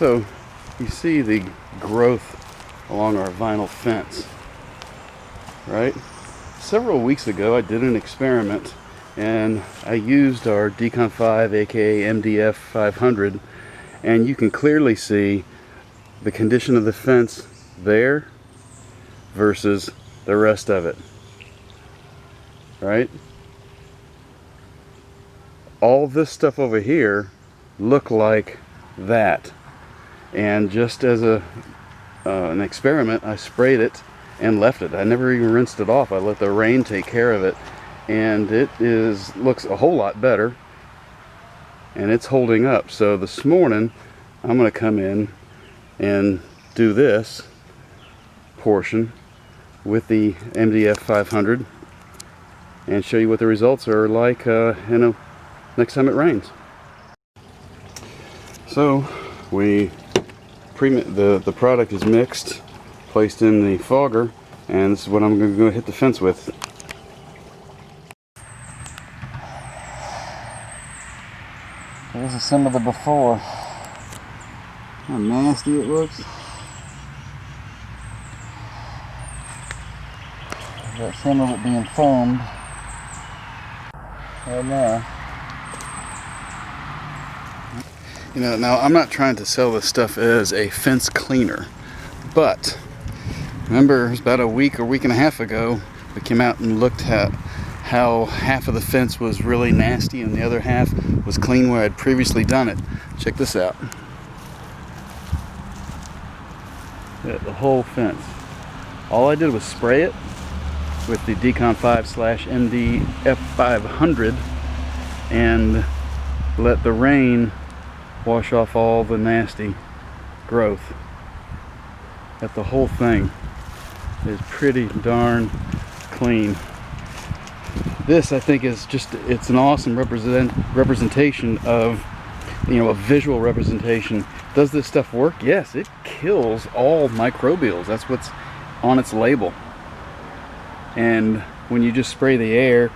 So you see the growth along our vinyl fence, right? Several weeks ago I did an experiment and I used our Decon 5 aka MDF 500, and you can clearly see the condition of the fence there versus the rest of it, right? All this stuff over here looked like that, and just as an experiment I sprayed it and left it. I never even rinsed it off. I let the rain take care of it, and it looks a whole lot better, and it's holding up. So this morning I'm going to come in and do this portion with the MDF 500 and show you what the results are like next time it rains. So the product is mixed, placed in the fogger, and this is what I'm going to go hit the fence with. This is some of the before. How nasty it looks. Got some of it being foamed right now. You know, now I'm not trying to sell this stuff as a fence cleaner, but remember it was about a week and a half ago we came out and looked at how half of the fence was really nasty and the other half was clean where I'd previously done it. Check this out. Yeah, the whole fence. All I did was spray it with the Decon 5/MDF 500 and let the rain wash off all the nasty growth. That the whole thing is pretty darn clean. This, I think, is it's an awesome representation of, you know, a visual representation. Does this stuff work? Yes, it kills all microbials. That's what's on its label. And when you just spray the air,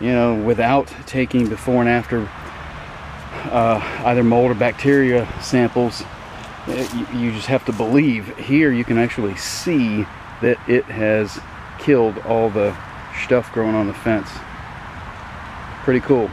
you know, without taking before and after either mold or bacteria samples, you just have to believe. Here you can actually see that it has killed all the stuff growing on the fence. Pretty cool.